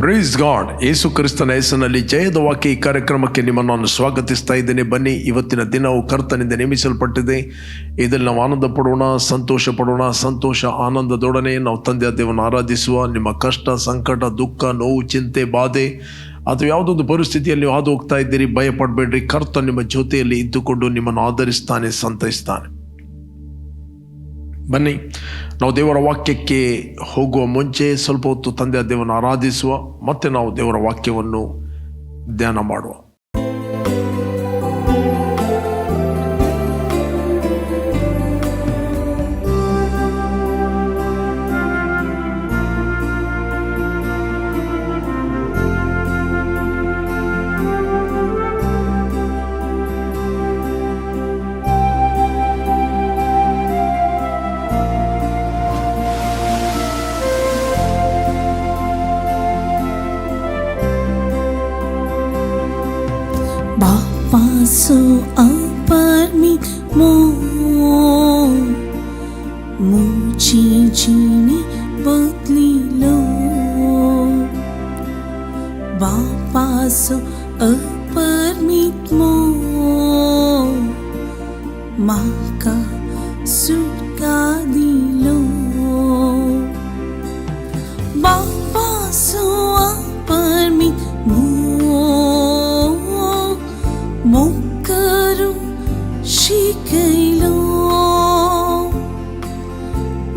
Praise God. ಯೇಸು ಕ್ರಿಸ್ತನ ಹೆಸರಿನಲ್ಲಿ ಜಯದ ವಾಕ್ಯ ಈ ಕಾರ್ಯಕ್ರಮಕ್ಕೆ ನಿಮ್ಮನ್ನು ನಾನು ಸ್ವಾಗತಿಸ್ತಾ ಇದ್ದೇನೆ. ಬನ್ನಿ, ಇವತ್ತಿನ ದಿನವು ಕರ್ತನಿಂದ ನೇಮಿಸಲ್ಪಟ್ಟಿದೆ. ಇದರಲ್ಲಿ ನಾವು ಆನಂದ ಪಡೋಣ, ಸಂತೋಷ ಪಡೋಣ. ಸಂತೋಷ ಆನಂದದೊಡನೆ ನಾವು ತಂದೆಯ ದೇವರನ್ನು ಆರಾಧಿಸುವ. ನಿಮ್ಮ ಕಷ್ಟ, ಸಂಕಟ, ದುಃಖ, ನೋವು, ಚಿಂತೆ, ಬಾಧೆ ಅಥವಾ ಯಾವುದೊಂದು ಪರಿಸ್ಥಿತಿಯಲ್ಲಿ ಹಾದು ಹೋಗ್ತಾ ಇದ್ದೀರಿ, ಭಯಪಡಬೇಡ್ರಿ. ಕರ್ತ ನಿಮ್ಮ ಜೊತೆಯಲ್ಲಿ ಇದ್ದುಕೊಂಡು ನಿಮ್ಮನ್ನು ಆಧರಿಸ್ತಾನೆ, ಸಂತೈಸ್ತಾನೆ. ಬನ್ನಿ, ನಾವು ದೇವರ ವಾಕ್ಯಕ್ಕೆ ಹೋಗುವ ಮುಂಚೆ ಸ್ವಲ್ಪ ಹೊತ್ತು ತಂದೆಯ ದೇವರನ್ನು ಆರಾಧಿಸುವ, ಮತ್ತೆ ನಾವು ದೇವರ ವಾಕ್ಯವನ್ನು ಧ್ಯಾನ ಮಾಡುವ. So aparmit mo muchi jini badli lo Bapa so aparmit mo maka surga dilo Bapa so aparmit mo Mokaru shikailo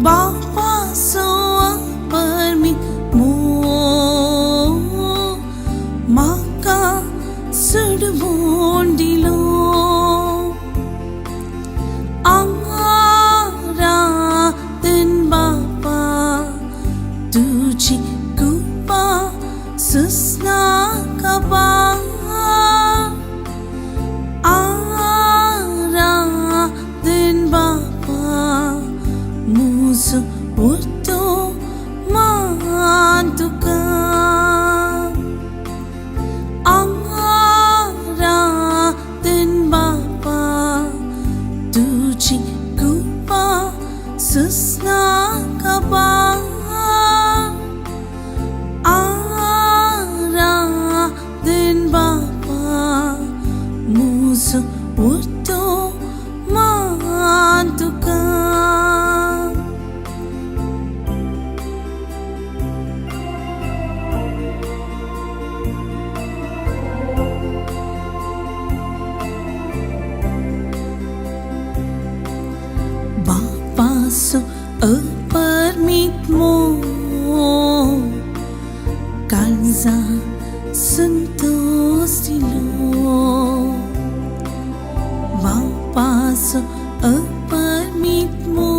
Bapa soa permit mo Maka sudbondilo Angara ten Bapa tuji kupa susna kaba Musu urto mantuka Angara den Bapa tuji kupa susna kaba Angara den Bapa musu urto mantuka So permit mo kalza santos dilo Bapa so permit mo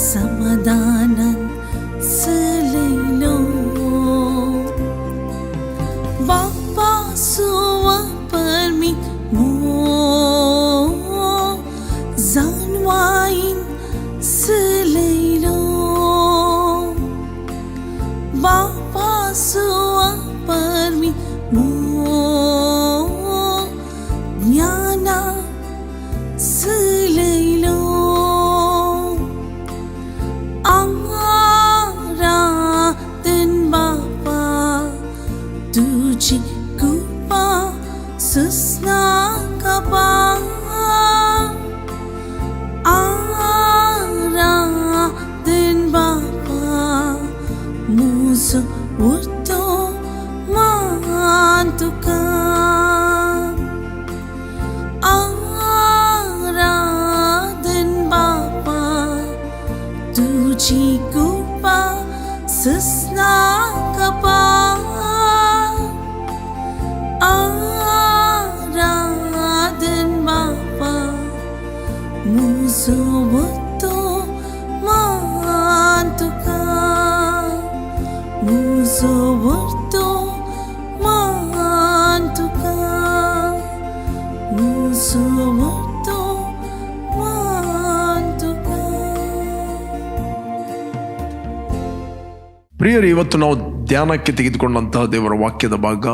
samadanan selilo Bapa so permit mo Zanwain selilo Bapa soa permit mo Jnana selilo Angara ten Bapa tuji kupa susna kaba Ara den Bapa musu urto mantuka Ara den Bapa tuji kupa susna kaba Ara den Bapa musu urto mantuka musu urto mantuka musu urto mantuka. ಪ್ರಿಯರು, ಇವತ್ತು ನಾವು ಧ್ಯಾನಕ್ಕೆ ತೆಗೆದುಕೊಂಡಂತಹ ದೇವರ ವಾಕ್ಯದ ಭಾಗ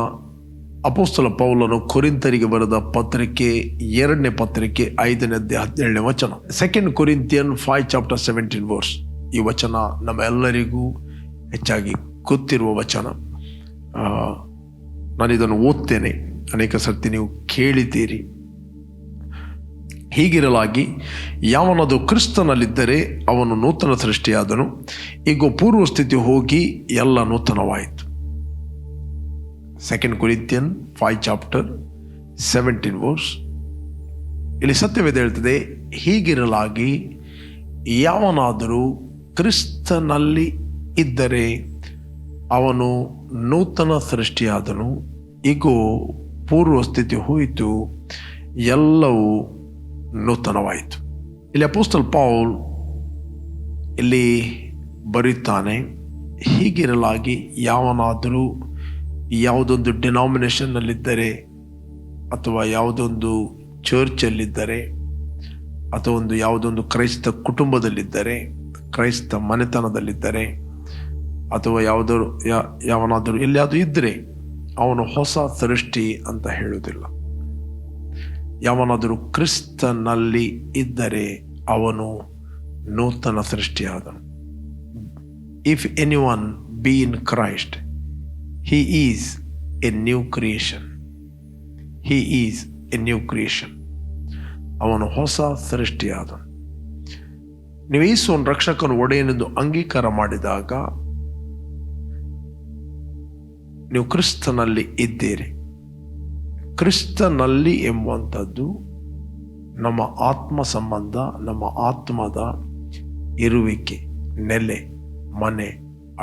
ಅಪೊಸ್ತಲ ಪೌಲನು ಕೊರಿಂಥರಿಗೆ ಬರೆದ ಪತ್ರಿಕೆ 2ನೇ ಪತ್ರಿಕೆ 5ನೇ ಅಧ್ಯಾಯ 17ನೇ ವಚನ. 2 Corinthians 5:17 ಈ ವಚನ ನಮ್ಮ ಎಲ್ಲರಿಗೂ ಹೆಚ್ಚಾಗಿ ಗೊತ್ತಿರುವ ವಚನ. ನಾನಿದನ್ನು ಓದ್ತೇನೆ, ಅನೇಕ ಸರ್ತಿ ನೀವು ಕೇಳಿದ್ದೀರಿ. ಹೀಗಿರಲಾಗಿ ಯಾವನದು ಕ್ರಿಸ್ತನಲ್ಲಿದ್ದರೆ ಅವನು ನೂತನ ಸೃಷ್ಟಿಯಾದನು, ಈಗ ಪೂರ್ವ ಸ್ಥಿತಿ ಹೋಗಿ ಎಲ್ಲ ನೂತನವಾಯಿತು. 2 Corinthians 5:17 ಇಲ್ಲಿ ಸತ್ಯವೇದ ಹೇಳ್ತದೆ, ಹೀಗಿರಲಾಗಿ ಯಾವನಾದರೂ ಕ್ರಿಸ್ತನಲ್ಲಿ ಇದ್ದರೆ ಅವನು ನೂತನ ಸೃಷ್ಟಿಯಾದನು, ಈಗೋ ಪೂರ್ವ ಸ್ಥಿತಿ ಹೋಯಿತು, ಎಲ್ಲವೂ ನೂತನವಾಯಿತು. ಇಲ್ಲಿ ಅಪೊಸ್ತಲ ಪೌಲ್ ಇಲ್ಲಿ ಬರೀತಾನೆ, ಹೀಗಿರಲಾಗಿ ಯಾವನಾದರೂ ಯಾವುದೊಂದು ಡಿನಾಮಿನೇಷನ್ನಲ್ಲಿದ್ದರೆ ಅಥವಾ ಯಾವುದೊಂದು ಚರ್ಚಲ್ಲಿದ್ದರೆ ಅಥವಾ ಯಾವುದೊಂದು ಕ್ರೈಸ್ತ ಕುಟುಂಬದಲ್ಲಿದ್ದರೆ, ಕ್ರೈಸ್ತ ಮನೆತನದಲ್ಲಿದ್ದರೆ ಅಥವಾ ಯಾವನಾದರೂ ಎಲ್ಲಿಯಾದರೂ ಇದ್ದರೆ ಅವನು ಹೊಸ ಸೃಷ್ಟಿ ಅಂತ ಹೇಳುವುದಿಲ್ಲ. ಯಾವನಾದರೂ ಕ್ರಿಸ್ತನಲ್ಲಿ ಇದ್ದರೆ ಅವನು ನೂತನ ಸೃಷ್ಟಿಯಾದನು. If anyone be in Christ, he is a new creation. He is a new creation. ಅವನು ಹೊಸ ಸೃಷ್ಟಿಯಾದನು. ನೀವು ಯೇಸುವನ್ನು ರಕ್ಷಕನು ಒಡೆಯನೆಂದು ಅಂಗೀಕಾರ ಮಾಡಿದಾಗ ನೀವು ಕ್ರಿಸ್ತನಲ್ಲಿ ಇದ್ದೀರಿ. ಕ್ರಿಸ್ತನಲ್ಲಿ ಎಂಬುವಂಥದ್ದು ನಮ್ಮ ಆತ್ಮ ಸಂಬಂಧ, ನಮ್ಮ ಆತ್ಮದ ಇರುವಿಕೆ, ನೆಲೆ, ಮನೆ,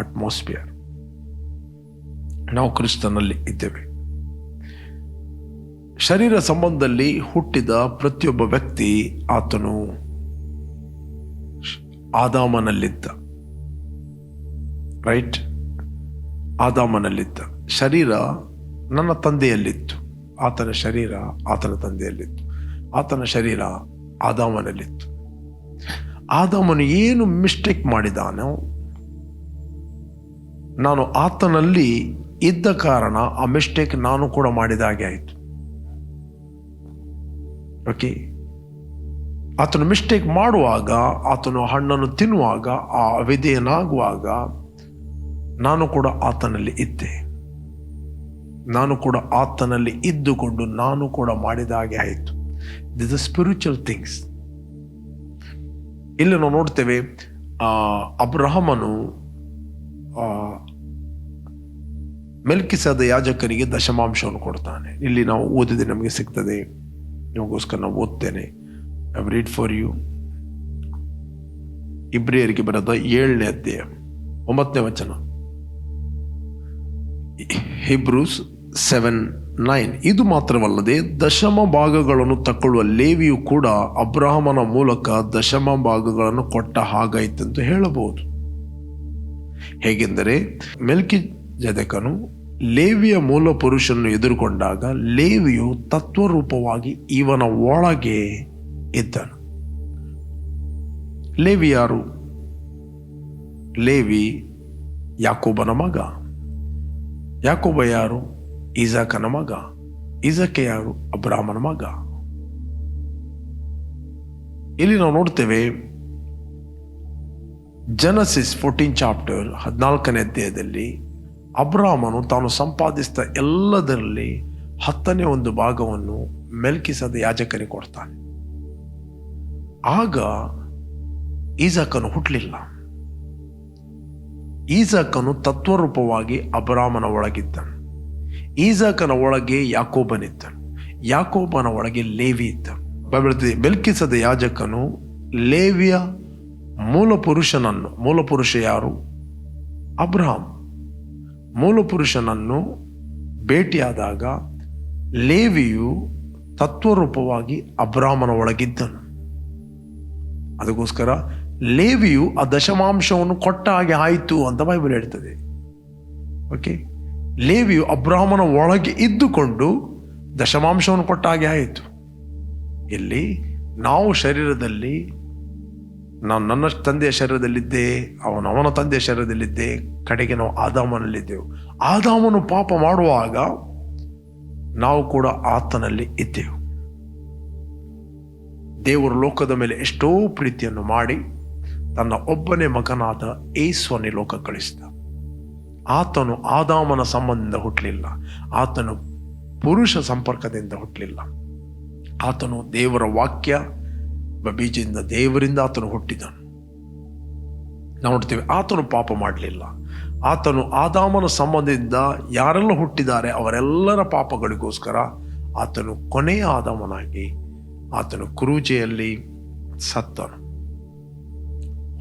ಅಟ್ಮಾಸ್ಫಿಯರ್. ನಾವು ಕ್ರಿಸ್ತನಲ್ಲಿ ಇದ್ದೇವೆ. ಶರೀರ ಸಂಬಂಧದಲ್ಲಿ ಹುಟ್ಟಿದ ಪ್ರತಿಯೊಬ್ಬ ವ್ಯಕ್ತಿ ಆತನು ಆದಾಮನಲ್ಲಿದ್ದ, ರೈಟ್? ಆದಾಮನಲ್ಲಿದ್ದ. ಶರೀರ ನನ್ನ ತಂದೆಯಲ್ಲಿತ್ತು, ಆತನ ಶರೀರ ಆತನ ತಂದೆಯಲ್ಲಿತ್ತು, ಆತನ ಶರೀರ ಆದಾಮನಲ್ಲಿತ್ತು. ಆದಾಮನು ಏನು ಮಿಸ್ಟೇಕ್ ಮಾಡಿದಾನೋ, ನಾನು ಆತನಲ್ಲಿ ಇದ್ದ ಕಾರಣ ಆ ಮಿಸ್ಟೇಕ್ ನಾನು ಕೂಡ ಮಾಡಿದ ಹಾಗೆ ಆಯಿತು. ಓಕೆ, ಆತನು ಮಿಸ್ಟೇಕ್ ಮಾಡುವಾಗ, ಆತನು ಹಣ್ಣನ್ನು ತಿನ್ನುವಾಗ, ಆ ಅವಿಧೇಯನಾಗುವಾಗ ನಾನು ಕೂಡ ಆತನಲ್ಲಿ ಇದ್ದೆ. ನಾನು ಕೂಡ ಆತನಲ್ಲಿ ಇದ್ದುಕೊಂಡು ನಾನು ಕೂಡ ಮಾಡಿದ ಹಾಗೆ ಆಯಿತು. This are spiritual things. ಇಲ್ಲಿ ನಾವು ನೋಡ್ತೇವೆ, ಅಬ್ರಹಾಮನು ಮೆಲ್ಕಿಸದ ಯಾಜಕನಿಗೆ ದಶಮಾಂಶವನ್ನು ಕೊಡ್ತಾನೆ. ಇಲ್ಲಿ ನಾವು ಓದಿದೆ, ನಮಗೆ ಸಿಗ್ತದೆ, ನಿಮಗೋಸ್ಕರ ನಾವು ಓದ್ತೇನೆ. I read for you. ಇಬ್ರಿಯರಿಗೆ ಬರೆದ 7ನೇ ಅಧ್ಯಾಯ 9ನೇ ವಚನ. Hebrews 7:9. ಇದು ಮಾತ್ರವಲ್ಲದೆ ದಶಮ ಭಾಗಗಳನ್ನು ತಕ್ಕೊಳ್ಳುವ ಲೇವಿಯು ಕೂಡ ಅಬ್ರಹಾಮನ ಮೂಲಕ ದಶಮ ಭಾಗಗಳನ್ನು ಕೊಟ್ಟ ಹಾಗಾಯಿತೆಂದು ಹೇಳಬಹುದು. ಹೇಗೆಂದರೆ ಮೆಲ್ಕಿಜೆದೆಕನು ಲೇವಿಯ ಮೂಲ ಪುರುಷನನ್ನು ಎದುರುಗೊಂಡಾಗ ಲೇವಿಯು ತತ್ವರೂಪವಾಗಿ ಇವನ ಒಳಗೆ ಇದ್ದನು. ಲೇವಿ ಯಾರು? ಲೇವಿ ಯಾಕೋಬನ ಮಗ. ಯಾಕೋಬ ಯಾರು? ಇಸಾಕನ ಮಗ. ಇಸಾಕೆ ಯಾರು? ಅಬ್ರಹಾಮನ ಮಗ. ಇಲ್ಲಿ ನಾವು ನೋಡ್ತೇವೆ, Genesis 14 ಚಾಪ್ಟರ್ 14ನೇ ಅಧ್ಯಾಯದಲ್ಲಿ ಅಬ್ರಹಾಮನು ತಾನು ಸಂಪಾದಿಸಿದ ಎಲ್ಲದರಲ್ಲಿ 10ನೇ ಒಂದು ಭಾಗವನ್ನು ಮೆಲ್ಕಿಸದ ಯಾಜಕನಿಗೆ ಕೊಡ್ತಾನೆ. ಆಗ ಈಸಾಕನು ಹುಟ್ಟಲಿಲ್ಲ. ಈಸಾಕನು ತತ್ವರೂಪವಾಗಿ ಅಬ್ರಹಾಮನ ಒಳಗಿದ್ದನು. ಈಸಾಕನ ಒಳಗೆ ಯಾಕೋಬನಿದ್ದನು. ಯಾಕೋಬನ ಒಳಗೆ ಲೇವಿ ಇದ್ದನು. ಮೆಲ್ಕಿಸದ ಯಾಜಕನು ಲೇವಿಯ ಮೂಲಪುರುಷ ಯಾರು? ಅಬ್ರಹಾಂ. ಮೂಲಪುರುಷನನ್ನು ಭೇಟಿಯಾದಾಗ ಲೇವಿಯು ತತ್ವರೂಪವಾಗಿ ಅಬ್ರಹಾಮನ ಒಳಗಿದ್ದನು. ಅದಕ್ಕೋಸ್ಕರ ಲೇವಿಯು ಆ ದಶಮಾಂಶವನ್ನು ಕೊಟ್ಟ ಹಾಗೆ ಆಯಿತು ಅಂತ ಬೈಬಲ್ ಹೇಳ್ತದೆ. ಓಕೆ, ಲೇವಿಯು ಅಬ್ರಹಾಮನ ಒಳಗೆ ಇದ್ದುಕೊಂಡು ದಶಮಾಂಶವನ್ನು ಕೊಟ್ಟ ಹಾಗೆ ಆಯಿತು. ಇಲ್ಲಿ ನಾವು ಶರೀರದಲ್ಲಿ, ನಾನು ನನ್ನ ತಂದೆಯ ಶರೀರದಲ್ಲಿದ್ದೆ, ಅವನ ತಂದೆಯ ಶರೀರದಲ್ಲಿದ್ದೆ, ಕಡೆಗೆ ನಾವು ಆದಾಮನಲ್ಲಿದ್ದೆವು. ಆದಾಮನು ಪಾಪ ಮಾಡುವಾಗ ನಾವು ಕೂಡ ಆತನಲ್ಲಿ ಇದ್ದೆವು. ದೇವರು ಲೋಕದ ಮೇಲೆ ಎಷ್ಟೋ ಪ್ರೀತಿಯನ್ನು ಮಾಡಿ ತನ್ನ ಒಬ್ಬನೇ ಮಗನಾದ ಯೇಸುವನ್ನು ಲೋಕ ಕಳಿಸಿದ. ಆತನು ಆದಾಮನ ಸಂಬಂಧದಿಂದ ಹುಟ್ಟಲಿಲ್ಲ, ಆತನು ಪುರುಷ ಸಂಪರ್ಕದಿಂದ ಹುಟ್ಟಲಿಲ್ಲ. ಆತನು ದೇವರ ವಾಕ್ಯ ಬೀಜದಿಂದ ದೇವರಿಂದ ಆತನು ಹುಟ್ಟಿದನು. ನಾವು ನೋಡ್ತೇವೆ ಆತನು ಪಾಪ ಮಾಡಲಿಲ್ಲ. ಆತನು ಆದಾಮನ ಸಂಬಂಧದಿಂದ ಯಾರೆಲ್ಲ ಹುಟ್ಟಿದ್ದಾರೆ ಅವರೆಲ್ಲರ ಪಾಪಗಳಿಗೋಸ್ಕರ ಆತನು ಕೊನೆಯ ಆದಾಮನಾಗಿ ಆತನು ಕ್ರೂಜೆಯಲ್ಲಿ ಸತ್ತನು,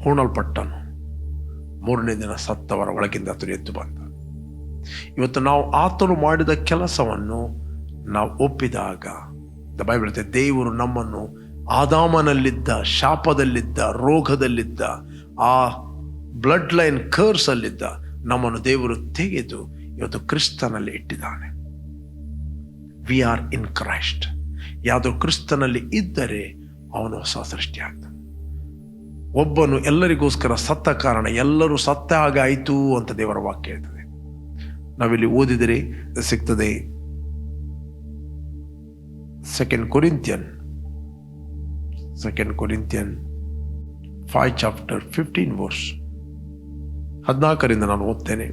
ಹೂಣಲ್ಪಟ್ಟನು. 3ನೇ ದಿನ ಸತ್ತವರ ಒಳಗಿಂದ ಆತನು ಎದ್ದು ಬಂದ. ಇವತ್ತು ನಾವು ಆತನು ಮಾಡಿದ ಕೆಲಸವನ್ನು ನಾವು ಒಪ್ಪಿದಾಗ ಬೈಬಲ್ ಹೇಳುತ್ತೆ, ದೇವರು ನಮ್ಮನ್ನು ಆದಾಮನಲ್ಲಿದ್ದ ಶಾಪದಲ್ಲಿದ್ದ, ರೋಗದಲ್ಲಿದ್ದ, ಆ ಬ್ಲಡ್ ಲೈನ್ ಕರ್ಸ್ ಅಲ್ಲಿದ್ದ ನಮ್ಮನ್ನು ದೇವರು ತೆಗೆದು ಇವತ್ತು ಕ್ರಿಸ್ತನಲ್ಲಿ ಇಟ್ಟಿದ್ದಾನೆ. V are in Christ. ಯಾವುದೋ ಕ್ರಿಸ್ತನಲ್ಲಿ ಇದ್ದರೆ ಅವನು ಹೊಸ ಸೃಷ್ಟಿ ಆಗ್ತಾನೆ. ಒಬ್ಬನು ಎಲ್ಲರಿಗೋಸ್ಕರ ಸತ್ತ ಕಾರಣ ಎಲ್ಲರೂ ಸತ್ತ ಹಾಗಾಯಿತು ಅಂತ ದೇವರ ವಾಕ್ಯ ಹೇಳ್ತದೆ. ನಾವಿಲ್ಲಿ ಓದಿದರೆ ಸಿಗ್ತದೆ, 2 Corinthians 5 chapter 15 verse 14ರಿಂದ ನಾನು ಓದ್ತೇನೆ.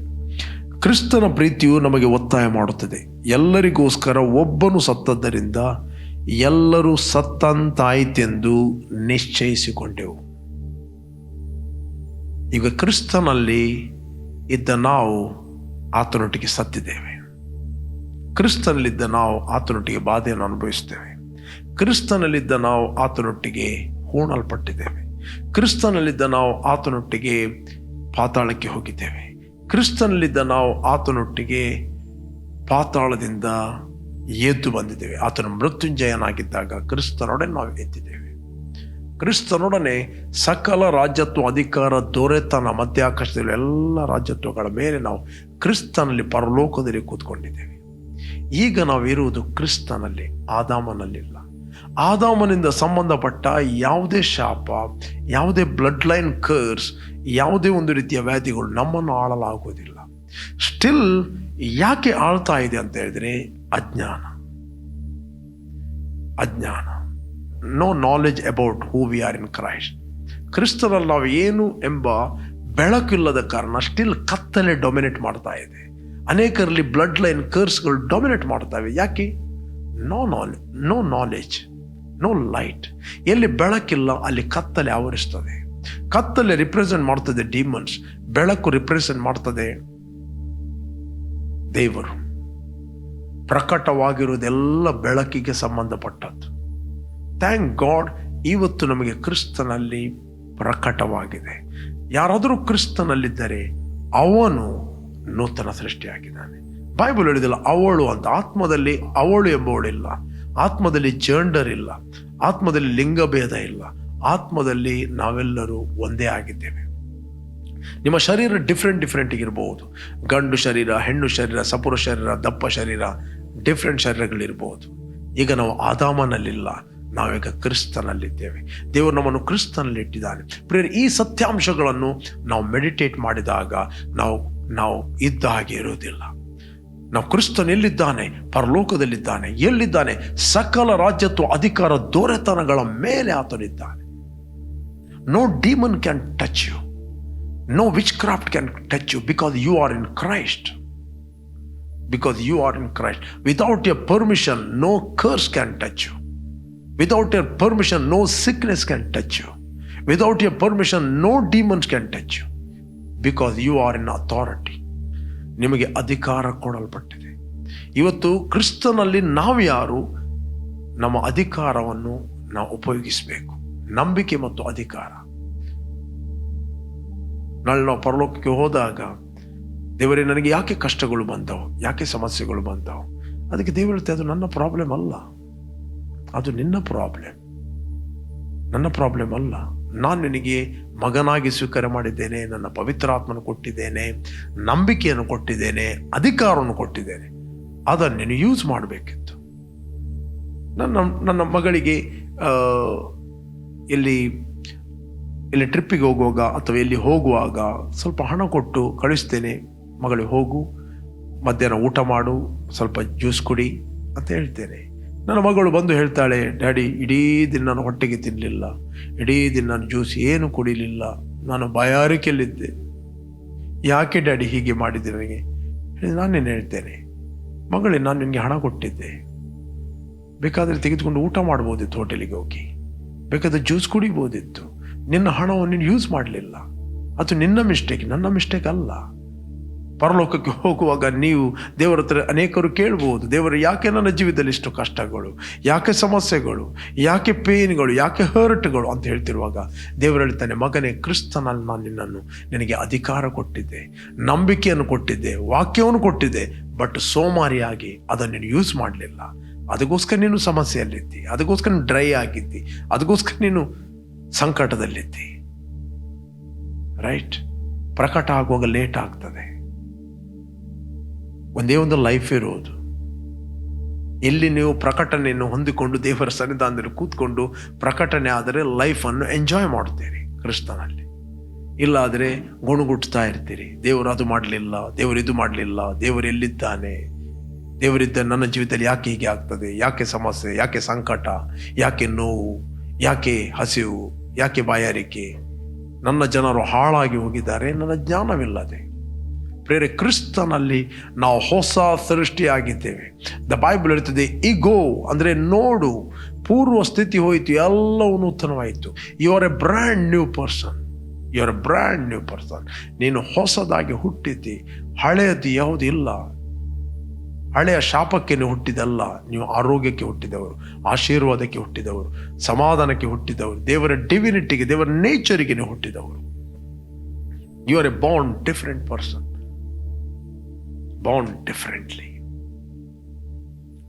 ಕ್ರಿಸ್ತನ ಪ್ರೀತಿಯು ನಮಗೆ ಒತ್ತಾಯ ಮಾಡುತ್ತದೆ, ಎಲ್ಲರಿಗೋಸ್ಕರ ಒಬ್ಬನು ಸತ್ತದ್ದರಿಂದ ಎಲ್ಲರೂ ಸತ್ತಂತಾಯಿತೆಂದು ನಿಶ್ಚಯಿಸಿಕೊಂಡೆವು. ಈಗ ಕ್ರಿಸ್ತನಲ್ಲಿ ಇದ್ದ ನಾವು ಆತನೊಟ್ಟಿಗೆ ಸತ್ತಿದ್ದೇವೆ. ಕ್ರಿಸ್ತನಲ್ಲಿದ್ದ ನಾವು ಆತನೊಟ್ಟಿಗೆ ಬಾಧೆಯನ್ನು ಅನುಭವಿಸ್ತೇವೆ. ಕ್ರಿಸ್ತನಲ್ಲಿದ್ದ ನಾವು ಆತನೊಟ್ಟಿಗೆ ಹೂಣಲ್ಪಟ್ಟಿದ್ದೇವೆ. ಕ್ರಿಸ್ತನಲ್ಲಿದ್ದ ನಾವು ಆತನೊಟ್ಟಿಗೆ ಪಾತಾಳಕ್ಕೆ ಹೋಗಿದ್ದೇವೆ. ಕ್ರಿಸ್ತನಲ್ಲಿದ್ದ ನಾವು ಆತನೊಟ್ಟಿಗೆ ಪಾತಾಳದಿಂದ ಎದ್ದು ಬಂದಿದ್ದೇವೆ. ಆತನು ಮೃತ್ಯುಂಜಯನಾಗಿದ್ದಾಗ ಕ್ರಿಸ್ತನೊಡನೆ ನಾವು ಎದ್ದಿದ್ದೇವೆ. ಕ್ರಿಸ್ತನೊಡನೆ ಸಕಲ ರಾಜ್ಯತ್ವ, ಅಧಿಕಾರ, ದೊರೆತನ, ಮಧ್ಯಾಕಾಶದಲ್ಲಿ ಎಲ್ಲ ರಾಜ್ಯತ್ವಗಳ ಮೇಲೆ ನಾವು ಕ್ರಿಸ್ತನಲ್ಲಿ ಪರಲೋಕದಲ್ಲಿ ಕೂತ್ಕೊಂಡಿದ್ದೇವೆ. ಈಗ ನಾವಿರುವುದು ಕ್ರಿಸ್ತನಲ್ಲಿ, ಆದಾಮನಲ್ಲಿಲ್ಲ. ಆದಾಮನಿಂದ ಸಂಬಂಧಪಟ್ಟ ಯಾವುದೇ ಶಾಪ, ಯಾವುದೇ ಬ್ಲಡ್ ಲೈನ್ ಕರ್ಸ್, ಯಾವುದೇ ಒಂದು ರೀತಿಯ ವ್ಯಾಧಿಗಳು ನಮ್ಮನ್ನು ಆಳಲಾಗುವುದಿಲ್ಲ. ಸ್ಟಿಲ್ ಯಾಕೆ ಆಳ್ತಾ ಇದೆ ಅಂತ ಹೇಳಿದ್ರೆ ಅಜ್ಞಾನ. No knowledge about who we are in Christ. ಕ್ರಿಸ್ತನಲ್ಲಿ ನಾವು ಏನು ಎಂಬ ಬೆಳಕಿಲ್ಲದ ಕಾರಣ ಸ್ಟಿಲ್ ಕತ್ತಲೆ ಡೊಮಿನೇಟ್ ಮಾಡ್ತಾ ಇದೆ. ಅನೇಕರಲ್ಲಿ ಬ್ಲಡ್ ಲೈನ್ ಕರ್ಸ್ಗಳು ಡೊಮಿನೇಟ್ ಮಾಡ್ತವೆ. ಯಾಕೆ? No knowledge, no light. ಎಲ್ಲಿ ಬೆಳಕಿಲ್ಲ ಅಲ್ಲಿ ಕತ್ತಲೆ ಆವರಿಸ್ತದೆ. ಕತ್ತಲೆ ರಿಪ್ರೆಸೆಂಟ್ ಮಾಡ್ತದೆ ಡಿಮನ್ಸ್, ಬೆಳಕು ರಿಪ್ರೆಸೆಂಟ್ ಮಾಡ್ತದೆ ದೇವರು. ಪ್ರಕಟವಾಗಿರುವುದೆಲ್ಲ ಬೆಳಕಿಗೆ ಸಂಬಂಧಪಟ್ಟದ್ದು. ಥ್ಯಾಂಕ್ ಗಾಡ್, ಇವತ್ತು ನಮಗೆ ಕ್ರಿಸ್ತನಲ್ಲಿ ಪ್ರಕಟವಾಗಿದೆ. ಯಾರಾದರೂ ಕ್ರಿಸ್ತನಲ್ಲಿದ್ದರೆ ಅವನು ನೂತನ ಸೃಷ್ಟಿಯಾಗಿದ್ದಾನೆ. ಬೈಬಲ್ ಹೇಳಿದಿಲ್ಲ ಅವಳು ಅಂತ. ಆತ್ಮದಲ್ಲಿ ಅವಳು ಎಂಬವಳಿಲ್ಲ, ಆತ್ಮದಲ್ಲಿ ಜೆಂಡರ್ ಇಲ್ಲ, ಆತ್ಮದಲ್ಲಿ ಲಿಂಗಭೇದ ಇಲ್ಲ. ಆತ್ಮದಲ್ಲಿ ನಾವೆಲ್ಲರೂ ಒಂದೇ ಆಗಿದ್ದೇವೆ. ನಿಮ್ಮ ಶರೀರ ಡಿಫ್ರೆಂಟ್ ಇರಬಹುದು. ಗಂಡು ಶರೀರ, ಹೆಣ್ಣು ಶರೀರ, ಸಪುರ ಶರೀರ, ದಪ್ಪ ಶರೀರ, ಡಿಫ್ರೆಂಟ್ ಶರೀರಗಳಿರ್ಬೋದು. ಈಗ ನಾವು ಆದಾಮನಲ್ಲಿಲ್ಲ, ನಾವೀಗ ಕ್ರಿಸ್ತನಲ್ಲಿದ್ದೇವೆ. ದೇವರು ನಮ್ಮನ್ನು ಕ್ರಿಸ್ತನಲ್ಲಿ ಇಟ್ಟಿದ್ದಾನೆ. ಪ್ರಿಯರೇ, ಈ ಸತ್ಯಾಂಶಗಳನ್ನು ನಾವು ಮೆಡಿಟೇಟ್ ಮಾಡಿದಾಗ ನಾವು ಇದ್ದ ಹಾಗೆ ಇರುವುದಿಲ್ಲ. ನಾವು ಕ್ರಿಸ್ತನ್ ಎಲ್ಲಿದ್ದಾನೆ? ಪರಲೋಕದಲ್ಲಿದ್ದಾನೆ. ಎಲ್ಲಿದ್ದಾನೆ? ಸಕಲ ರಾಜ್ಯತ್ವ, ಅಧಿಕಾರ, ದೊರೆತನಗಳ ಮೇಲೆ ಆತನಿದ್ದಾನೆ. No demon can touch you, no witchcraft can touch you, because you are in Christ. Without your permission, no curse can touch you. Without your permission, no sickness can touch you. Without your permission, no demons can touch you. Because you are in authority. ನಿಮಗೆ ಅಧಿಕಾರ ಕೊಡಲ್ಪಟ್ಟಿದೆ. ಇವತ್ತು ಕ್ರಿಸ್ತನಲ್ಲಿ ನಾವು ಯಾರು? ನಮ್ಮ ಅಧಿಕಾರವನ್ನು ನಾವು ಉಪಯೋಗಿಸಬೇಕು. ನಂಬಿಕೆ ಮತ್ತು ಅಧಿಕಾರ. ನಾಳೆ ನಾವು ಪರಲೋಕಕ್ಕೆ ಹೋದಾಗ ದೇವರೇ, ನನಗೆ ಯಾಕೆ ಕಷ್ಟಗಳು ಬಂದವು, ಯಾಕೆ ಸಮಸ್ಯೆಗಳು ಬಂದವು? ಅದಕ್ಕೆ ದೇವರು ಹೇಳ್ತೆ, ಅದು ನನ್ನ ಪ್ರಾಬ್ಲಮ್ ಅಲ್ಲ, ಅದು ನಿನ್ನ ಪ್ರಾಬ್ಲಮ್, ನನ್ನ ಪ್ರಾಬ್ಲಮ್ ಅಲ್ಲ. ನಾನು ನಿನಗೆ ಮಗನಾಗಿ ಸ್ವೀಕಾರ ಮಾಡಿದ್ದೇನೆ, ನನ್ನ ಪವಿತ್ರಾತ್ಮನ ಕೊಟ್ಟಿದ್ದೇನೆ, ನಂಬಿಕೆಯನ್ನು ಕೊಟ್ಟಿದ್ದೇನೆ, ಅಧಿಕಾರವನ್ನು ಕೊಟ್ಟಿದ್ದೇನೆ. ಅದನ್ನು ನೀನು ಯೂಸ್ ಮಾಡಬೇಕಿತ್ತು. ನನ್ನ ಮಗಳಿಗೆ ಎಲ್ಲಿ ಟ್ರಿಪ್ಪಿಗೆ ಹೋಗುವಾಗ ಅಥವಾ ಎಲ್ಲಿ ಹೋಗುವಾಗ ಸ್ವಲ್ಪ ಹಣ ಕೊಟ್ಟು ಕಳಿಸ್ತೇನೆ. ಮಗಳಿಗೆ ಹೋಗು, ಮಧ್ಯಾಹ್ನ ಊಟ ಮಾಡು, ಸ್ವಲ್ಪ ಜ್ಯೂಸ್ ಕುಡಿ ಅಂತ ಹೇಳ್ತೇನೆ. ನನ್ನ ಮಗಳು ಬಂದು ಹೇಳ್ತಾಳೆ, ಡ್ಯಾಡಿ, ಇಡೀ ದಿನ ನಾನು ಹೊಟ್ಟೆಗೆ ತಿನ್ನಲಿಲ್ಲ, ಇಡೀ ದಿನ ನಾನು ಜ್ಯೂಸ್ ಏನು ಕುಡಿಲಿಲ್ಲ, ನಾನು ಬಾಯಾರಿಕೆಯಲ್ಲಿದ್ದೆ. ಯಾಕೆ ಡ್ಯಾಡಿ ಹೀಗೆ ಮಾಡಿದ್ದೀರಿ ನನಗೆ? ನಾನೇನು ಹೇಳ್ತೇನೆ, ಮಗಳೇ ನಾನು ನಿನಗೆ ಹಣ ಕೊಟ್ಟಿದ್ದೆ, ಬೇಕಾದರೆ ತೆಗೆದುಕೊಂಡು ಊಟ ಮಾಡ್ಬೋದಿತ್ತು, ಹೋಟೆಲಿಗೆ ಹೋಗಿ ಬೇಕಾದ್ರೆ ಜ್ಯೂಸ್ ಕುಡಿಬೋದಿತ್ತು. ನಿನ್ನ ಹಣವನ್ನು ನೀನು ಯೂಸ್ ಮಾಡಲಿಲ್ಲ. ಅದು ನಿನ್ನ ಮಿಸ್ಟೇಕ್, ನನ್ನ ಮಿಸ್ಟೇಕ್ ಅಲ್ಲ. ಪರಲೋಕಕ್ಕೆ ಹೋಗುವಾಗ ನೀವು ದೇವರ ಹತ್ರ ಅನೇಕರು ಕೇಳ್ಬೋದು, ದೇವರು ಯಾಕೆ ನನ್ನ ಜೀವಿತದಲ್ಲಿ ಇಷ್ಟು ಕಷ್ಟಗಳು, ಯಾಕೆ ಸಮಸ್ಯೆಗಳು, ಯಾಕೆ ಪೇನ್ಗಳು, ಯಾಕೆ ಹರ್ಟ್ಗಳು ಅಂತ ಹೇಳ್ತಿರುವಾಗ ದೇವರು ಹೇಳ್ತಾನೆ, ಮಗನೇ, ಕ್ರಿಸ್ತನಲ್ಲಿ ನಾನು ನಿನಗೆ ಅಧಿಕಾರ ಕೊಟ್ಟಿದ್ದೆ, ನಂಬಿಕೆಯನ್ನು ಕೊಟ್ಟಿದ್ದೆ, ವಾಕ್ಯವನ್ನು ಕೊಟ್ಟಿದ್ದೆ, ಬಟ್ ಸೋಮಾರಿಯಾಗಿ ಅದನ್ನು ನೀನು ಯೂಸ್ ಮಾಡಲಿಲ್ಲ. ಅದಕ್ಕೋಸ್ಕರ ನೀನು ಸಮಸ್ಯೆಯಲ್ಲಿದ್ದಿ, ಅದಕ್ಕೋಸ್ಕರ ನೀನು ಡ್ರೈ ಆಗಿದ್ದಿ, ಅದಕ್ಕೋಸ್ಕರ ನೀನು ಸಂಕಟದಲ್ಲಿದ್ದಿ. ರೈಟ್? ಪ್ರಕಟ ಆಗುವಾಗ ಲೇಟ್ ಆಗ್ತದೆ. ಒಂದೇ ಒಂದು ಲೈಫ್ ಇರೋದು. ಇಲ್ಲಿ ನೀವು ಪ್ರಕಟಣೆಯನ್ನು ಹೊಂದಿಕೊಂಡು ದೇವರ ಸನ್ನಿಧಾನದಲ್ಲಿ ಕೂತ್ಕೊಂಡು ಪ್ರಕಟಣೆ ಆದರೆ ಲೈಫನ್ನು ಎಂಜಾಯ್ ಮಾಡ್ತೀರಿ ಕ್ರಿಸ್ತನಲ್ಲಿ. ಇಲ್ಲಾದರೆ ಗುಣಗುಟ್ತಾ ಇರ್ತೀರಿ, ದೇವರು ಅದು ಮಾಡಲಿಲ್ಲ, ದೇವರು ಇದು ಮಾಡಲಿಲ್ಲ, ದೇವರು ಎಲ್ಲಿದ್ದಾನೆ, ದೇವರಿದ್ದ ನನ್ನ ಜೀವಿತದಲ್ಲಿ ಯಾಕೆ ಹೀಗೆ ಆಗ್ತದೆ, ಯಾಕೆ ಸಮಸ್ಯೆ, ಯಾಕೆ ಸಂಕಟ, ಯಾಕೆ ನೋವು, ಯಾಕೆ ಹಸಿವು, ಯಾಕೆ ಬಾಯಾರಿಕೆ, ನನ್ನ ಜನರು ಹಾಳಾಗಿ ಹೋಗಿದ್ದಾರೆ ನನ್ನ ಜ್ಞಾನವಿಲ್ಲದೆ. ಪ್ರೇರೆ, ಕ್ರಿಸ್ತನಲ್ಲಿ ನಾವು ಹೊಸ ಸೃಷ್ಟಿಯಾಗಿದ್ದೇವೆ. ದ ಬೈಬಲ್ ಹೇಳ್ತದೆ, ಈಗೋ ಅಂದರೆ ನೋಡು, ಪೂರ್ವ ಸ್ಥಿತಿ ಹೋಯಿತು, ಎಲ್ಲವೂ ನೂತನವಾಯಿತು. You are a brand new person, you are a brand new person. ನೀನು ಹೊಸದಾಗಿ ಹುಟ್ಟಿದ್ದಿ, ಹಳೆಯದು ಯಾವುದಿಲ್ಲ. ಹಳೆಯ ಶಾಪಕ್ಕೆ ನೀವು ಹುಟ್ಟಿದಲ್ಲ, ನೀವು ಆರೋಗ್ಯಕ್ಕೆ ಹುಟ್ಟಿದವರು, ಆಶೀರ್ವಾದಕ್ಕೆ ಹುಟ್ಟಿದವರು, ಸಮಾಧಾನಕ್ಕೆ ಹುಟ್ಟಿದವರು, ದೇವರ ಡಿವಿನಿಟಿಗೆ, ದೇವರ ನೇಚರಿಗೆ ನೀವು ಹುಟ್ಟಿದವರು. You are a born different person, born differently.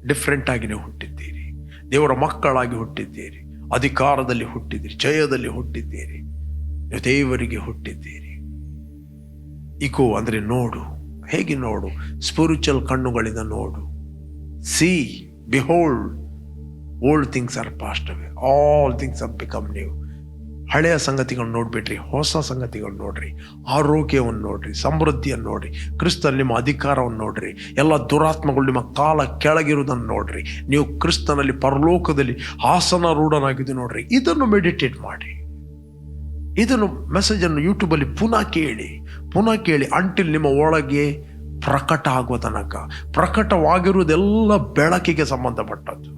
Different ಆಗಿ ನೀವು ಹುಟ್ಟಿದ್ದೀರಿ, ದೇವರ ಮಕ್ಕಳಾಗಿ ಹುಟ್ಟಿದ್ದೀರಿ, ಅಧಿಕಾರದಲ್ಲಿ ಹುಟ್ಟಿದ್ದೀರಿ, ಜಯದಲ್ಲಿ ಹುಟ್ಟಿದ್ದೀರಿ, ನೀವು ದೇವರಿಗೆ ಹುಟ್ಟಿದ್ದೀರಿ. ಇಕೋ ಅಂದರೆ ನೋಡು. ಹೇಗೆ ನೋಡು? ಸ್ಪಿರಿಚುವಲ್ ಕಣ್ಣುಗಳಿಂದ ನೋಡು. C, behold, old things are past away, all things are become new. ಹಳೆಯ ಸಂಗತಿಗಳನ್ನು ನೋಡ್ಬಿಟ್ರಿ, ಹೊಸ ಸಂಗತಿಗಳು ನೋಡ್ರಿ, ಆರೋಗ್ಯವನ್ನು ನೋಡ್ರಿ, ಸಮೃದ್ಧಿಯನ್ನು ನೋಡ್ರಿ, ಕ್ರಿಸ್ತನಲ್ಲಿ ನಿಮ್ಮ ಅಧಿಕಾರವನ್ನು ನೋಡ್ರಿ, ಎಲ್ಲ ದುರಾತ್ಮಗಳು ನಿಮ್ಮ ಕಾಲ ಕೆಳಗಿರುವುದನ್ನು ನೋಡ್ರಿ, ನೀವು ಕ್ರಿಸ್ತನಲ್ಲಿ ಪರಲೋಕದಲ್ಲಿ ಆಸನಾರೂಢನಾಗಿದ್ದು ನೋಡ್ರಿ. ಇದನ್ನು ಮೆಡಿಟೇಟ್ ಮಾಡಿ. ಇದನ್ನು ಮೆಸೇಜನ್ನು ಯೂಟ್ಯೂಬಲ್ಲಿ ಪುನಃ ಕೇಳಿ ಅಂಟಿಲ್ ನಿಮ್ಮ ಒಳಗೆ ಪ್ರಕಟ ಆಗುವ ತನಕ. ಪ್ರಕಟವಾಗಿರುವುದೆಲ್ಲ ಬೆಳಕಿಗೆ ಸಂಬಂಧಪಟ್ಟದ್ದು.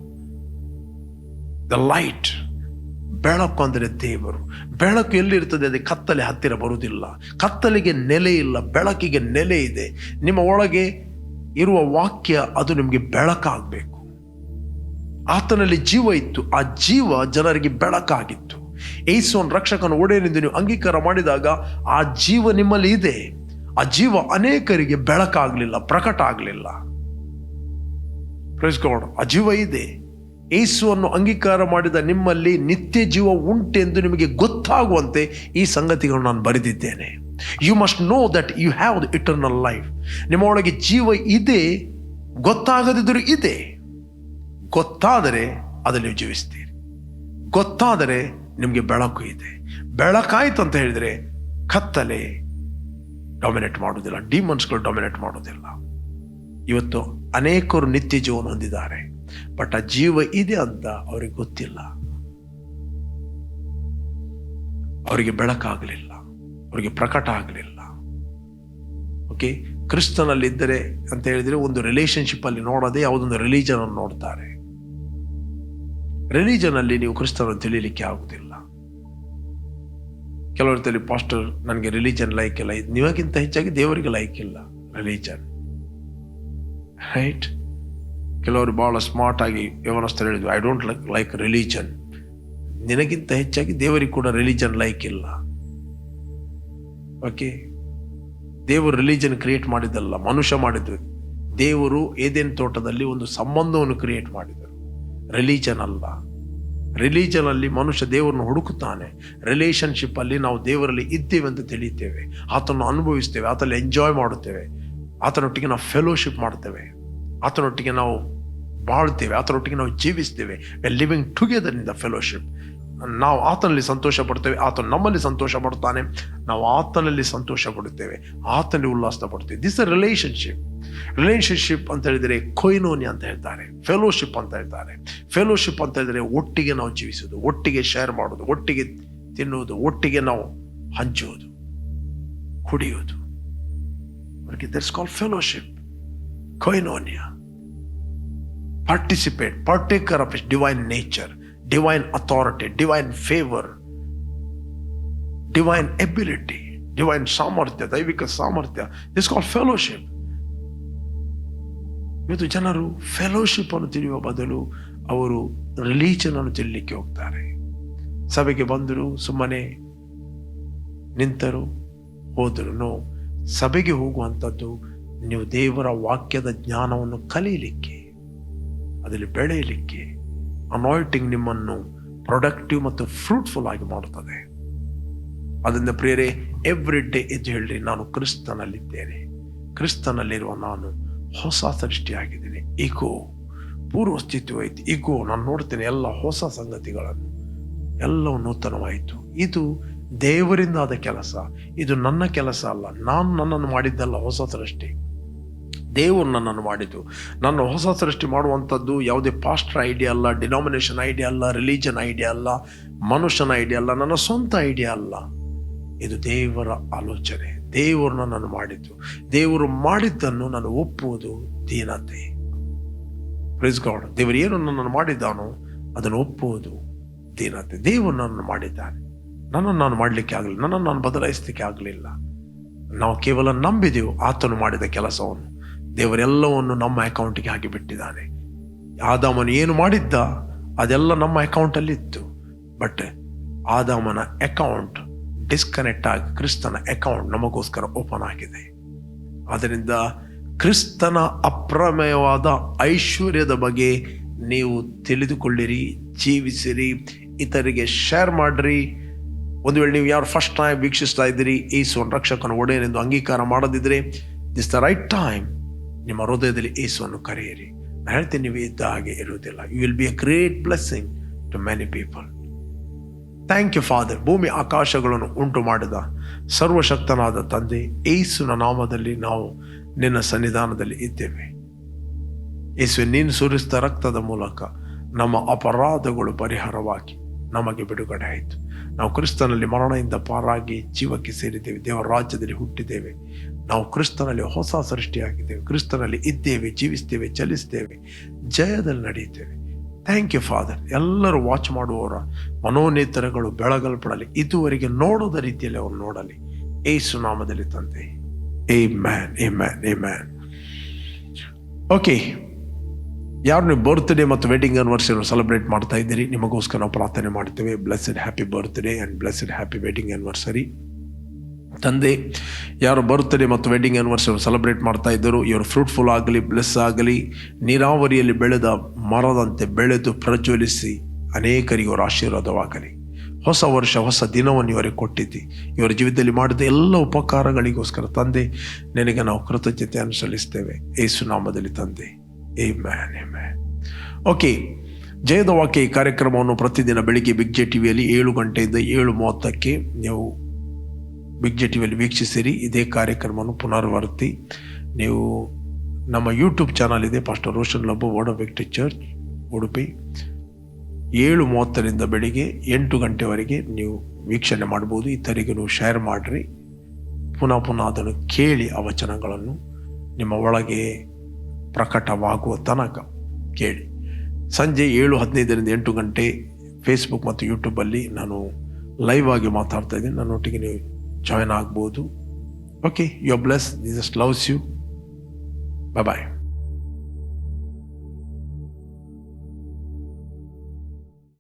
ದ ಲೈಟ್, ಬೆಳಕು ಅಂದರೆ ದೇವರು. ಬೆಳಕು ಎಲ್ಲಿರ್ತದೆ? ಅದೇ ಕತ್ತಲೆ ಹತ್ತಿರ ಬರುವುದಿಲ್ಲ. ಕತ್ತಲೆಗೆ ನೆಲೆ ಇಲ್ಲ, ಬೆಳಕಿಗೆ ನೆಲೆ ಇದೆ. ನಿಮ್ಮ ಒಳಗೆ ಇರುವ ವಾಕ್ಯ ಅದು ನಿಮಗೆ ಬೆಳಕಾಗಬೇಕು. ಆತನಲ್ಲಿ ಜೀವ ಇತ್ತು, ಆ ಜೀವ ಜನರಿಗೆ ಬೆಳಕಾಗಿತ್ತು. ಯೇಸುವನ್ನು ರಕ್ಷಕನ ಒಡೆಯನೆಂದು ನೀವು ಅಂಗೀಕಾರ ಮಾಡಿದಾಗ ಆ ಜೀವ ನಿಮ್ಮಲ್ಲಿ ಇದೆ. ಆ ಜೀವ ಅನೇಕರಿಗೆ ಬೆಳಕಾಗಲಿಲ್ಲ, ಪ್ರಕಟ ಆಗಲಿಲ್ಲ. Praise God. ಆ ಜೀವ ಇದೆ. ಯೇಸುವನ್ನು ಅಂಗೀಕಾರ ಮಾಡಿದ ನಿಮ್ಮಲ್ಲಿ ನಿತ್ಯ ಜೀವ ಉಂಟೆಂದು ನಿಮಗೆ ಗೊತ್ತಾಗುವಂತೆ ಈ ಸಂಗತಿಗಳನ್ನು ನಾನು ಬರೆದಿದ್ದೇನೆ. You must know that you have the eternal life. ನಿಮ್ಮ ಒಳಗೆ ಜೀವ ಇದೆ, ಗೊತ್ತಾಗದಿದ್ದರೂ ಇದೆ. ಗೊತ್ತಾದರೆ ಅದನ್ನು ನೀವು ಜೀವಿಸ್ತೀರಿ. ಗೊತ್ತಾದರೆ ನಿಮಗೆ ಬೆಳಕು ಇದೆ. ಬೆಳಕಾಯ್ತು ಅಂತ ಹೇಳಿದರೆ ಕತ್ತಲೆ ಡಾಮಿನೇಟ್ ಮಾಡೋದಿಲ್ಲ, ಡಿಮನ್ಸ್ಗಳು ಡಾಮಿನೇಟ್ ಮಾಡೋದಿಲ್ಲ. ಇವತ್ತು ಅನೇಕರು ನಿತ್ಯ ಜೀವನ ಹೊಂದಿದ್ದಾರೆ, ಬಟ್ ಆ ಜೀವ ಇದೆ ಅಂತ ಅವ್ರಿಗೆ ಗೊತ್ತಿಲ್ಲ. ಅವರಿಗೆ ಬೆಳಕಾಗಲಿಲ್ಲ, ಅವರಿಗೆ ಪ್ರಕಟ ಆಗಲಿಲ್ಲ. ಓಕೆ, ಕ್ರಿಸ್ತನಲ್ಲಿದ್ದರೆ ಅಂತ ಹೇಳಿದರೆ ಒಂದು ರಿಲೇಶನ್ಶಿಪ್ ಅಲ್ಲಿ ನೋಡದೆ ಯಾವುದೊಂದು ರಿಲಿಜನ್ ಅನ್ನು ನೋಡ್ತಾರೆ. ರಿಲಿಜನ್ ಅಲ್ಲಿ ನೀವು ಕ್ರಿಸ್ತನನ್ನು ತಿಳಿಯಲಿಕ್ಕೆ ಆಗುದಿಲ್ಲ. ಕೆಲವರು ತಲೆ, ಪಾಸ್ಟರ್ ನನಗೆ ರಿಲಿಜನ್ ಲೈಕ್ ಇಲ್ಲ, ನಿಮಗಿಂತ ಹೆಚ್ಚಾಗಿ ದೇವರಿಗೆ ಲೈಕ್ ಇಲ್ಲ ರಿಲಿಜನ್. ರೈಟ್? ಕೆಲವರು ಬಹಳ ಸ್ಮಾರ್ಟ್ ಆಗಿ ಯವನಸ್ಥರು ಹೇಳಿದ್ರು, ಐ ಡೋಂಟ್ ಲೈಕ್ ರಿಲಿಜನ್. ನಿನಗಿಂತ ಹೆಚ್ಚಾಗಿ ದೇವರಿಗೆ ಕೂಡ ರಿಲಿಜನ್ ಲೈಕ್ ಇಲ್ಲ. ಓಕೆ, ದೇವರು ರಿಲಿಜನ್ ಕ್ರಿಯೇಟ್ ಮಾಡಿದ್ದಲ್ಲ, ಮನುಷ್ಯ ಮಾಡಿದ್ರು. ದೇವರು ಏದೇನ್ ತೋಟದಲ್ಲಿ ಒಂದು ಸಂಬಂಧವನ್ನು ಕ್ರಿಯೇಟ್ ಮಾಡಿದರು, ರಿಲಿಜನ್ ಅಲ್ಲ. ರಿಲಿಜನ್ ಅಲ್ಲಿ ಮನುಷ್ಯ ದೇವರನ್ನು ಹುಡುಕುತ್ತಾನೆ. ರಿಲೇಶನ್ಶಿಪ್ ಅಲ್ಲಿ ನಾವು ದೇವರಲ್ಲಿ ಇದ್ದೇವೆ ಅಂತ ತಿಳಿಯುತ್ತೇವೆ, ಆತನನ್ನು ಅನುಭವಿಸ್ತೇವೆ, ಆತನಲ್ಲಿ ಎಂಜಾಯ್ ಮಾಡುತ್ತೇವೆ, ಆತನೊಟ್ಟಿಗೆ ನಾವು ಫೆಲೋಶಿಪ್ ಮಾಡ್ತೇವೆ, ಆತನೊಟ್ಟಿಗೆ ನಾವು ಬಾಳ್ತೇವೆ, ಆತನೊಟ್ಟಿಗೆ ನಾವು ಜೀವಿಸ್ತೇವೆ. Living together in the fellowship. ನಾವು ಆತನಲ್ಲಿ ಸಂತೋಷ ಪಡ್ತೇವೆ, ಆತನು ನಮ್ಮಲ್ಲಿ ಸಂತೋಷ ಪಡ್ತಾನೆ, ನಾವು ಆತನಲ್ಲಿ ಸಂತೋಷ ಪಡುತ್ತೇವೆ, ಆತನಲ್ಲಿ ಉಲ್ಲಾಸ ಪಡ್ತೇವೆ. This a relationship. ರಿಲೇಶನ್ಶಿಪ್ ಅಂತ ಹೇಳಿದರೆ ಕೊಯ್ನೋನಿ ಅಂತ ಹೇಳ್ತಾರೆ, ಫೆಲೋಶಿಪ್ ಅಂತ ಹೇಳ್ತಾರೆ. ಫೆಲೋಶಿಪ್ ಅಂತ ಹೇಳಿದರೆ ಒಟ್ಟಿಗೆ ನಾವು ಜೀವಿಸೋದು, ಒಟ್ಟಿಗೆ ಶೇರ್ ಮಾಡೋದು, ಒಟ್ಟಿಗೆ ತಿನ್ನುವುದು, ಒಟ್ಟಿಗೆ ನಾವು ಹಂಚುವುದು, ಕುಡಿಯುವುದು. That's called fellowship, koinonia. Participate, partaker of his divine nature, divine authority, divine favor, divine ability, divine ಸಾಮರ್ಥ್ಯ, ದೈವಿಕ ಸಾಮರ್ಥ್ಯ. This is called fellowship. ಇವತ್ತು ಜನರು ಫೆಲೋಶಿಪ್ ಅನ್ನು ತಿಳಿಯುವ ಬದಲು ಅವರು ರಿಲಿಜನ್ ಅನ್ನು ತಿಳಿಲಿಕ್ಕೆ ಹೋಗ್ತಾರೆ. ಸಭೆಗೆ ಬಂದರು, ಸುಮ್ಮನೆ ನಿಂತರು, ಹೋದರು. ನೋ, ಸಭೆಗೆ ಹೋಗುವಂಥದ್ದು ನೀವು ದೇವರ ವಾಕ್ಯದ ಜ್ಞಾನವನ್ನು ಕಲಿಯಲಿಕ್ಕೆ, ಅದರಲ್ಲಿ ಬೆಳೆಯಲಿಕ್ಕೆ. ಅನಾಯಿಂಟಿಂಗ್ ನಿಮ್ಮನ್ನು ಪ್ರೊಡಕ್ಟಿವ್ ಮತ್ತು ಫ್ರೂಟ್ಫುಲ್ ಆಗಿ ಮಾಡುತ್ತದೆ. ಅದರಿಂದ ಪ್ರಿಯರೇ, ಎವ್ರಿ ಡೇ ಎದ್ದು ಹೇಳ್ರಿ, ನಾನು ಕ್ರಿಸ್ತನಲ್ಲಿದ್ದೇನೆ, ಕ್ರಿಸ್ತನಲ್ಲಿರುವ ನಾನು ಹೊಸ ಸೃಷ್ಟಿಯಾಗಿದ್ದೀನಿ. ಈಗೋ ಪೂರ್ವ ಸ್ಥಿತಿ ಐತಿ, ಈಗೋ ನಾನು ನೋಡ್ತೇನೆ ಎಲ್ಲ ಹೊಸ ಸಂಗತಿಗಳನ್ನು, ಎಲ್ಲವೂ ನೂತನವಾಯಿತು. ಇದು ದೇವರಿಂದ ಆದ ಕೆಲಸ, ಇದು ನನ್ನ ಕೆಲಸ ಅಲ್ಲ. ನಾನು ನನ್ನನ್ನು ಮಾಡಿದ್ದಲ್ಲ ಹೊಸ ಸೃಷ್ಟಿ, ದೇವರು ನನ್ನನ್ನು ಮಾಡಿದ್ದು. ನನ್ನ ಹೊಸ ಸೃಷ್ಟಿ ಮಾಡುವಂಥದ್ದು ಯಾವುದೇ ಪಾಸ್ಟರ್ ಐಡಿಯಾ ಅಲ್ಲ, ಡಿನಾಮಿನೇಷನ್ ಐಡಿಯಾ ಅಲ್ಲ, ರಿಲಿಜನ್ ಐಡಿಯಾ ಅಲ್ಲ, ಮನುಷ್ಯನ ಐಡಿಯಾ ಅಲ್ಲ, ನನ್ನ ಸ್ವಂತ ಐಡಿಯಾ ಅಲ್ಲ. ಇದು ದೇವರ ಆಲೋಚನೆ. ದೇವರು ನನ್ನನ್ನು ಮಾಡಿದ್ದು, ದೇವರು ಮಾಡಿದ್ದನ್ನು ನಾನು ಒಪ್ಪುವುದು ದೀನತೆ. Praise God. ದೇವರು ಏನು ನನ್ನನ್ನು ಮಾಡಿದ್ದಾನೋ ಅದನ್ನು ಒಪ್ಪುವುದು ದೀನತೆ. ದೇವರು ನನ್ನನ್ನು ಮಾಡಿದ್ದಾನೆ, ನನ್ನನ್ನು ನಾನು ಮಾಡಲಿಕ್ಕೆ ಆಗಲಿಲ್ಲ, ನನ್ನನ್ನು ನಾನು ಬದಲಾಯಿಸಲಿಕ್ಕೆ ಆಗಲಿಲ್ಲ. ನಾವು ಕೇವಲ ನಂಬಿದೆವು ಆತನು ಮಾಡಿದ ಕೆಲಸವನ್ನು. ದೇವರೆಲ್ಲವನ್ನು ನಮ್ಮ ಅಕೌಂಟಿಗೆ ಹಾಕಿಬಿಟ್ಟಿದ್ದಾನೆ. ಆದಾಮನು ಏನು ಮಾಡಿದ್ದ ಅದೆಲ್ಲ ನಮ್ಮ ಅಕೌಂಟಲ್ಲಿ ಇತ್ತು. ಬಟ್ ಆದಾಮನ ಅಕೌಂಟ್ ಡಿಸ್ಕನೆಕ್ಟ್ ಆಗಿ ಕ್ರಿಸ್ತನ ಅಕೌಂಟ್ ನಮಗೋಸ್ಕರ ಓಪನ್ ಆಗಿದೆ. ಆದ್ದರಿಂದ ಕ್ರಿಸ್ತನ ಅಪ್ರಮೇಯವಾದ ಐಶ್ವರ್ಯದ ಬಗ್ಗೆ ನೀವು ತಿಳಿದುಕೊಳ್ಳಿರಿ, ಜೀವಿಸಿರಿ, ಇತರಿಗೆ ಶೇರ್ ಮಾಡಿರಿ. ಒಂದು ವೇಳೆ ನೀವು ಯಾರು ಫಸ್ಟ್ ಟೈಮ್ ವೀಕ್ಷಿಸ್ತಾ ಇದ್ದೀರಿ, ಯೇಸುವನ್ನು ರಕ್ಷಕನ ಒಡೆಯನೆಂದು ಅಂಗೀಕಾರ ಮಾಡದಿದ್ದರೆ, ದಿಸ್ ದ ರೈಟ್ ಟೈಮ್. ನಿಮ್ಮ ಹೃದಯದಲ್ಲಿ ಯೇಸುವನ್ನು ಕರೆಯಿರಿ. ನಾನು ಹೇಳ್ತೀನಿ, ನೀವು ಇದ್ದ ಹಾಗೆ ಇರುವುದಿಲ್ಲ. You will be a great blessing to many people. Thank you father. ಭೂಮಿ ಆಕಾಶಗಳನ್ನು ಉಂಟು ಮಾಡಿದ ಸರ್ವಶಕ್ತನಾದ ತಂದೆ, ಯೇಸುವಿನ ನಾಮದಲ್ಲಿ ನಾವು ನಿನ್ನ ಸನ್ನಿಧಾನದಲ್ಲಿ ಇದ್ದೇವೆ. ಯೇಸುವೆ, ನೀನು ಸುರಿಸಿದ ರಕ್ತದ ಮೂಲಕ ನಮ್ಮ ಅಪರಾಧಗಳು ಪರಿಹಾರವಾಗಿ ನಮಗೆ ಬಿಡುಗಡೆ ಆಯಿತು. ನಾವು ಕ್ರಿಸ್ತನಲ್ಲಿ ಮರಣದಿಂದ ಪಾರಾಗಿ ಜೀವಕ್ಕೆ ಸೇರಿದ್ದೇವೆ, ದೇವರ ರಾಜ್ಯದಲ್ಲಿ ಹುಟ್ಟಿದ್ದೇವೆ. ನಾವು ಕ್ರಿಸ್ತನಲ್ಲಿ ಹೊಸ ಸೃಷ್ಟಿಯಾಗಿದ್ದೇವೆ, ಕ್ರಿಸ್ತನಲ್ಲಿ ಇದ್ದೇವೆ, ಜೀವಿಸ್ತೇವೆ, ಚಲಿಸ್ತೇವೆ, ಜಯದಲ್ಲಿ ನಡೆಯುತ್ತೇವೆ. Thank you father. ಎಲ್ಲರೂ ವಾಚ್ ಮಾಡುವವರ ಮನೋನೇತರಗಳು ಬೆಳಗಲ್ಪಡಲಿ, ಇದುವರೆಗೆ ನೋಡೋದ ರೀತಿಯಲ್ಲಿ ಅವರು ನೋಡಲಿ. ಯೇಸು ನಾಮದಲ್ಲಿ ತಂದೆ, ಆಮೆನ್, ಆಮೆನ್, ಆಮೆನ್. ಓಕೆ, ಯಾರು ನೀವು ಬರ್ತ್ಡೇ ಮತ್ತು ವೆಡ್ಡಿಂಗ್ ಆನಿವರ್ಸರಿ ಸೆಲೆಬ್ರೇಟ್ ಮಾಡ್ತಾ ಇದ್ದೀರಿ, ನಿಮಗೋಸ್ಕರ ನಾವು ಪ್ರಾರ್ಥನೆ ಮಾಡ್ತೇವೆ. Blessed happy birthday and blessed happy wedding anniversary. ತಂದೆ, ಯಾರು ಬರ್ತ್ಡೇ ಮತ್ತು ವೆಡ್ಡಿಂಗ್ ಆನಿವರ್ಸರಿ ಸೆಲೆಬ್ರೇಟ್ ಮಾಡ್ತಾ ಇದ್ದರು, ಇವರು ಫ್ರೂಟ್ಫುಲ್ ಆಗಲಿ, ಬ್ಲೆಸ್ ಆಗಲಿ, ನೀರಾವರಿಯಲ್ಲಿ ಬೆಳೆದ ಮರದಂತೆ ಬೆಳೆದು ಪ್ರಜ್ವಲಿಸಿ ಅನೇಕರಿಗೆ ಅವರ ಆಶೀರ್ವಾದವಾಗಲಿ. ಹೊಸ ವರ್ಷ, ಹೊಸ ದಿನವನ್ನು ಇವರಿಗೆ ಕೊಟ್ಟಿದ್ದಿ. ಇವರ ಜೀವಿತದಲ್ಲಿ ಮಾಡಿದ ಎಲ್ಲ ಉಪಕಾರಗಳಿಗೋಸ್ಕರ ತಂದೆ ನಿನಗೆ ನಾವು ಕೃತಜ್ಞತೆಯನ್ನು ಸಲ್ಲಿಸ್ತೇವೆ. ಯೇಸು ನಾಮದಲ್ಲಿ ತಂದೆ, ಆಮೆನ್, ಆಮೆನ್. ಓಕೆ, ಜಯದ ವಾಕ್ಯ ಈ ಕಾರ್ಯಕ್ರಮವನ್ನು ಪ್ರತಿದಿನ ಬೆಳಿಗ್ಗೆ ಬಿಗ್ ಜೆ ಟಿವಿಯಲ್ಲಿ 7 ಗಂಟೆಯಿಂದ 7:30 ನೀವು ಬಿಗ್ ಜೆ ಟಿವಿಯಲ್ಲಿ ವೀಕ್ಷಿಸಿರಿ. ಇದೇ ಕಾರ್ಯಕ್ರಮವನ್ನು ಪುನರಾವರ್ತಿ ನೀವು ನಮ್ಮ ಯೂಟ್ಯೂಬ್ ಚಾನಲ್ ಇದೆ, pastor Roshan Labbu, word of victory church, Udupi. 7:30 ಬೆಳಿಗ್ಗೆ 8 ಗಂಟೆವರೆಗೆ ನೀವು ವೀಕ್ಷಣೆ ಮಾಡ್ಬೋದು. ಇತರಿಗೆ ನೀವು ಶೇರ್ ಮಾಡಿರಿ. ಪುನಃ ಅದನ್ನು ಕೇಳಿ ಆ ವಚನಗಳನ್ನು ನಿಮ್ಮ ಒಳಗೆ ಪ್ರಕಟವಾಗುವ ತನಕ ಕೇಳಿ. ಸಂಜೆ 7:15 8 ಗಂಟೆ ಫೇಸ್ಬುಕ್ ಮತ್ತು ಯೂಟ್ಯೂಬಲ್ಲಿ ನಾನು ಲೈವ್ ಆಗಿ ಮಾತಾಡ್ತಾ ಇದ್ದೀನಿ. ನನ್ನೊಟ್ಟಿಗೆ ನೀವು ಜಾಯ್ನ್ ಆಗ್ಬೋದು. Okay, you are bless. Jesus loves you. Bye bye.